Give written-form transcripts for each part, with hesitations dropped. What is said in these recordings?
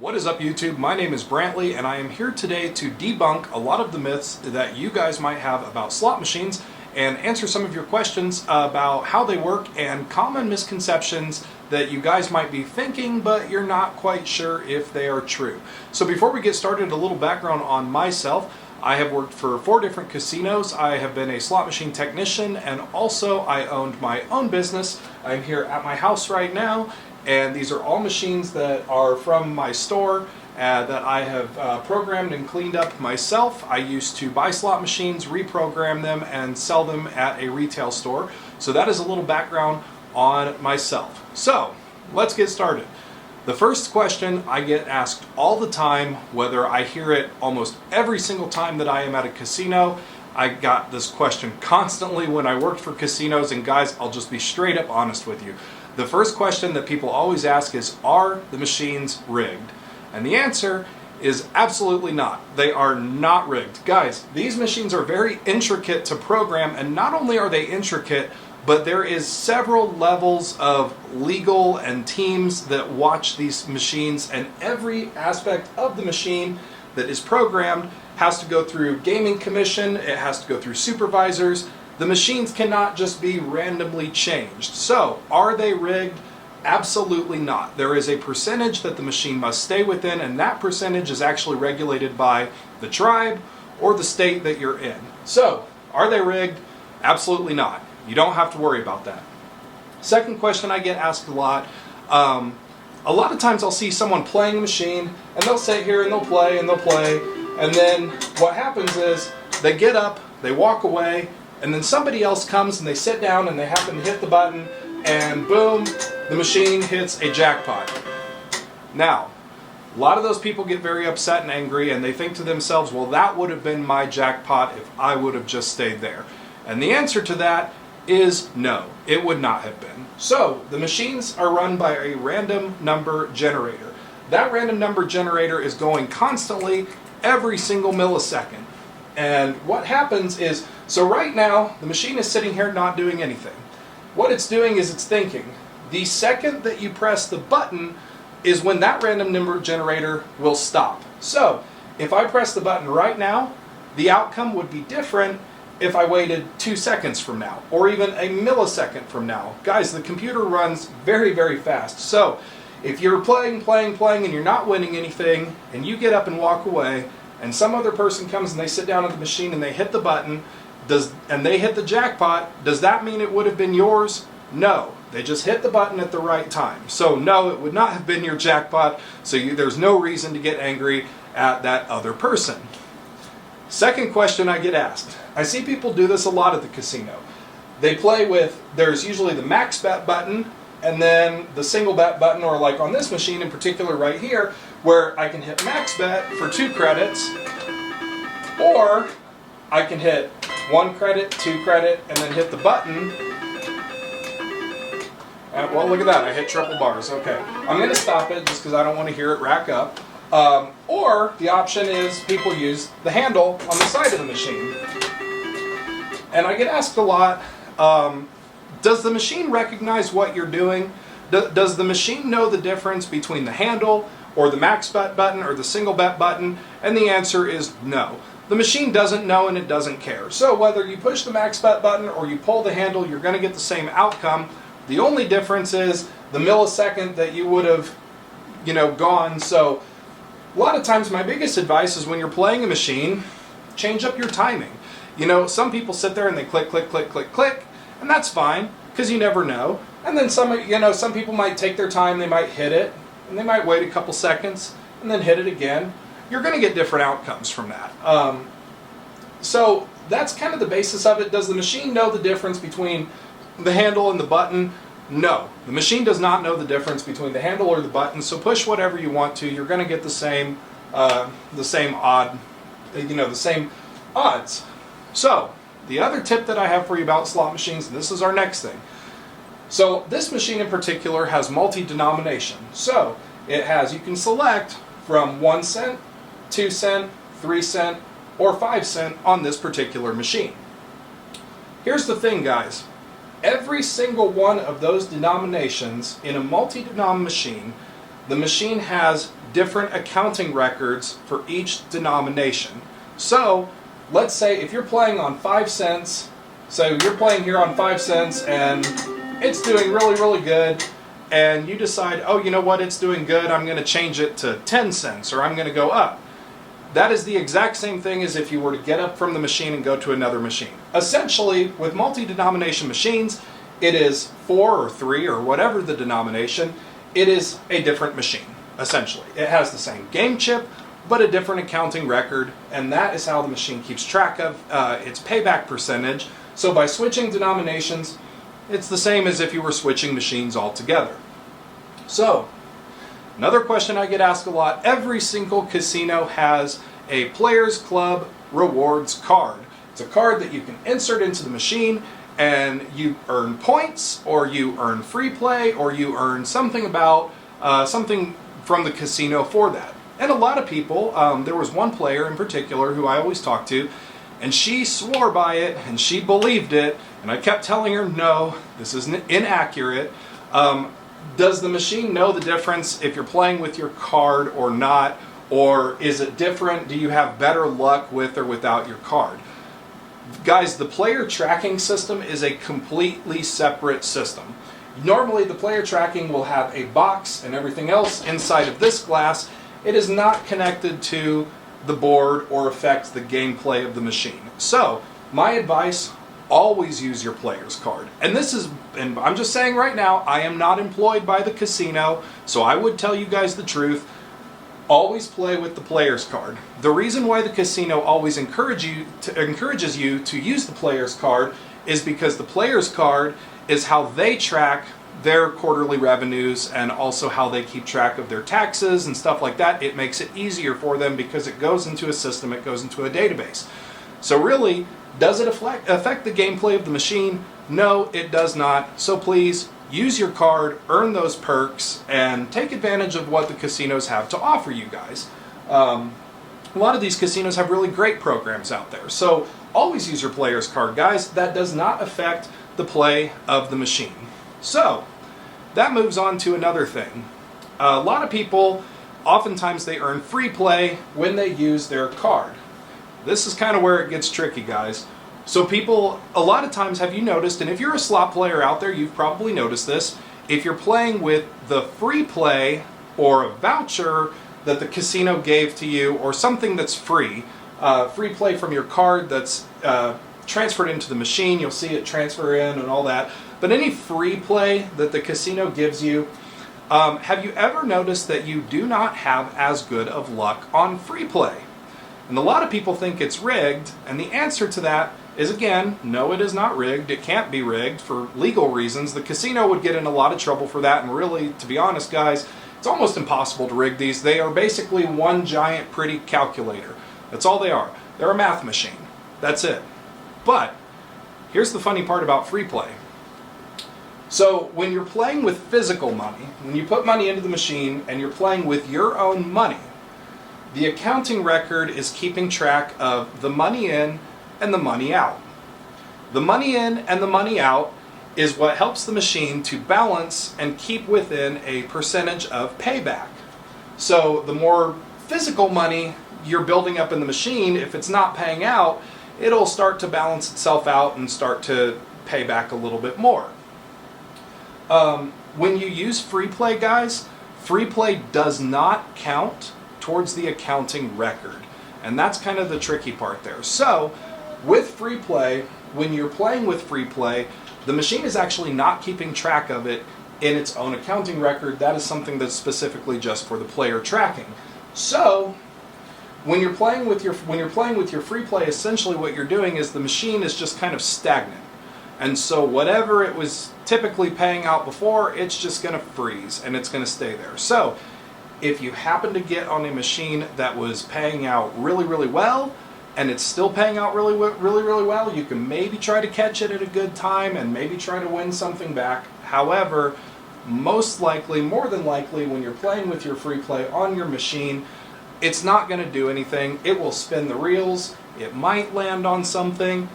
What is up, YouTube? My name is Brantley, and I am here today to debunk a lot of the myths that you guys might have about slot machines and answer some of your questions about how they work and common misconceptions that you guys might be thinking, but you're not quite sure if they are true. So before we get started, a little background on myself. I have worked for 4 different casinos. I have been a slot machine technician, and also I owned my own business. I'm here at my house right now, and these are all machines that are from my store that I have programmed and cleaned up myself. I used to buy slot machines, reprogram them, and sell them at a retail store. So that is a little background on myself. So let's get started. The first question I get asked all the time, whether I hear it almost every single time that I am at a casino. I got this question constantly when I worked for casinos, and guys, I'll just be straight up honest with you. The first question that people always ask is, are the machines rigged? And the answer is absolutely not. They are not rigged. Guys, these machines are very intricate to program, and not only are they intricate, but there is several levels of legal and teams that watch these machines, and every aspect of the machine that is programmed has to go through gaming commission, it has to go through supervisors. The machines cannot just be randomly changed. So, are they rigged? Absolutely not. There is a percentage that the machine must stay within, and that percentage is actually regulated by the tribe or the state that you're in. So, are they rigged? Absolutely not. You don't have to worry about that. Second question I get asked a lot of times I'll see someone playing a machine, and they'll sit here and they'll play, and then what happens is they get up, they walk away, and then somebody else comes and they sit down and they happen to hit the button, and boom, the machine hits a jackpot. Now, a lot of those people get very upset and angry, and they think to themselves, well, that would have been my jackpot if I would have just stayed there. And the answer to that is no, it would not have been. So, the machines are run by a random number generator. That random number generator is going constantly every single millisecond. And what happens is, so right now, the machine is sitting here not doing anything. What it's doing is it's thinking. The second that you press the button is when that random number generator will stop. So, if I press the button right now, the outcome would be different if I waited 2 seconds from now, or even a millisecond from now. Guys, the computer runs very, very fast. So, if you're playing, and you're not winning anything, and you get up and walk away, and some other person comes and they sit down at the machine and they hit the button, and they hit the jackpot, does that mean it would have been yours? No. They just hit the button at the right time. So no, it would not have been your jackpot, so there's no reason to get angry at that other person. Second question I get asked. I see people do this a lot at the casino. They play with, there's usually the max bet button, and then the single bet button, or like on this machine in particular right here, where I can hit max bet for 2 credits, or I can hit 1 credit, 2 credit, and then hit the button. Well, look at that, I hit triple bars. Okay, I'm going to stop it just because I don't want to hear it rack up. Or the option is people use the handle on the side of the machine. And I get asked a lot, does the machine recognize what you're doing? Does the machine know the difference between the handle or the max bet button or the single bet button? And the answer is no. The machine doesn't know, and it doesn't care. So whether you push the max bet button or you pull the handle, you're going to get the same outcome. The only difference is the millisecond that you would have, gone. So a lot of times my biggest advice is when you're playing a machine, change up your timing. Some people sit there and they click, click, click, click, click, and that's fine, because you never know. And then some people might take their time, they might hit it, and they might wait a couple seconds, and then hit it again. You're going to get different outcomes from that. So that's kind of the basis of it. Does the machine know the difference between the handle and the button? No, the machine does not know the difference between the handle or the button, so push whatever you want to. You're going to get the same odds. So, the other tip that I have for you about slot machines, and this is our next thing. So, this machine in particular has multi-denomination. So, it has, you can select from 1 cent, 2 cent, 3 cent, or 5 cent on this particular machine. Here's the thing, guys. Every single one of those denominations in a multi-denom machine the machine has different accounting records for each denomination. So let's say if you're playing on 5 cents, so you're playing here on 5 cents and it's doing really good, and you decide, oh, you know what, it's doing good, I'm going to change it to 10 cents, or I'm going to go up. That is the exact same thing as if you were to get up from the machine and go to another machine. Essentially, with multi-denomination machines, it is 4 or 3 or whatever the denomination, it is a different machine, essentially. It has the same game chip, but a different accounting record, and that is how the machine keeps track of its payback percentage. So by switching denominations, it's the same as if you were switching machines altogether. So, another question I get asked a lot, every single casino has a Players Club rewards card. It's a card that you can insert into the machine and you earn points, or you earn free play, or you earn something about something from the casino for that. And a lot of people, there was one player in particular who I always talk to, and she swore by it and she believed it, and I kept telling her, no, this is inaccurate. Does the machine know the difference if you're playing with your card or not? Or is it different? Do you have better luck with or without your card? Guys, the player tracking system is a completely separate system. Normally, the player tracking will have a box and everything else inside of this glass. It is not connected to the board or affect the gameplay of the machine. So, my advice, always use your player's card. And I'm just saying right now, I am not employed by the casino, so I would tell you guys the truth. Always play with the player's card. The reason why the casino always encourages you to use the player's card is because the player's card is how they track their quarterly revenues and also how they keep track of their taxes and stuff like that. It makes it easier for them because it goes into a system, it goes into a database. So really, does it affect the gameplay of the machine? No, it does not. So please, use your card, earn those perks, and take advantage of what the casinos have to offer you guys. A lot of these casinos have really great programs out there. So always use your player's card, guys. That does not affect the play of the machine. So that moves on to another thing. A lot of people, oftentimes they earn free play when they use their card. This is kind of where it gets tricky, guys. So people, a lot of times, have you noticed, and if you're a slot player out there, you've probably noticed this, if you're playing with the free play or a voucher that the casino gave to you, or something that's free play from your card that's transferred into the machine, you'll see it transfer in and all that, but any free play that the casino gives you, have you ever noticed that you do not have as good of luck on free play? And a lot of people think it's rigged, and the answer to that is, again, no, it is not rigged. It can't be rigged for legal reasons. The casino would get in a lot of trouble for that, and really, to be honest, guys, it's almost impossible to rig these. They are basically one giant pretty calculator. That's all they are. They're a math machine. That's it. But here's the funny part about free play. So when you're playing with physical money, when you put money into the machine and you're playing with your own money, the accounting record is keeping track of the money in and the money out. The money in and the money out is what helps the machine to balance and keep within a percentage of payback. So the more physical money you're building up in the machine, if it's not paying out, it'll start to balance itself out and start to pay back a little bit more. When you use free play, guys, free play does not count towards the accounting record. And that's kind of the tricky part there. So, with free play, when you're playing with free play, the machine is actually not keeping track of it in its own accounting record. That is something that's specifically just for the player tracking. So, when you're playing with your free play, essentially what you're doing is the machine is just kind of stagnant. And so whatever it was typically paying out before, it's just going to freeze and it's going to stay there. So, if you happen to get on a machine that was paying out really, really well, and it's still paying out really, really well, you can maybe try to catch it at a good time and maybe try to win something back. However, most likely, more than likely, when you're playing with your free play on your machine, it's not going to do anything. It will spin the reels. It might land on something,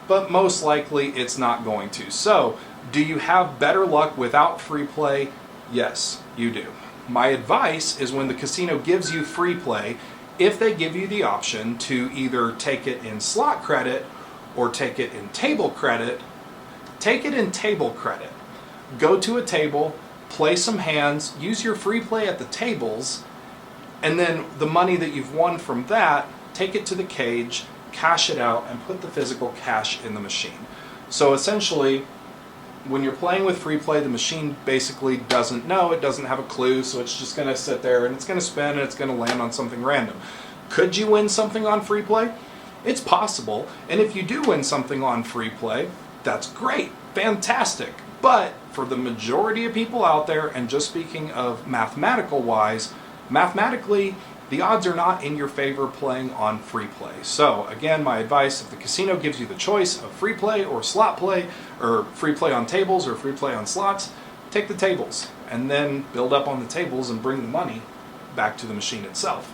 but most likely it's not going to. So, do you have better luck without free play? Yes, you do. my advice is when the casino gives you free play, if they give you the option to either take it in slot credit or take it in table credit, take it in table credit. Go to a table, play some hands, use your free play at the tables, and then the money that you've won from that, take it to the cage, cash it out, and put the physical cash in the machine. So essentially, when you're playing with free play, the machine basically doesn't know, it doesn't have a clue, so it's just going to sit there and it's going to spin and it's going to land on something random. Could you win something on free play? It's possible, and if you do win something on free play, that's great, fantastic. But for the majority of people out there, and just speaking of mathematical wise, mathematically, the odds are not in your favor playing on free play. So again, my advice, if the casino gives you the choice of free play or slot play, or free play on tables or free play on slots, take the tables and then build up on the tables and bring the money back to the machine itself.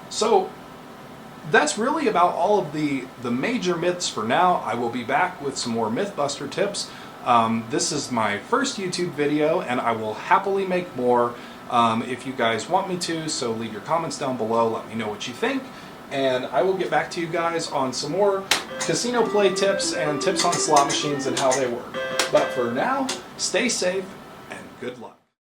So that's really about all of the major myths for now. I will be back with some more Mythbuster tips. This is my first YouTube video, and I will happily make more if you guys want me to, so leave your comments down below, let me know what you think, and I will get back to you guys on some more casino play tips and tips on slot machines and how they work. But for now, stay safe and good luck.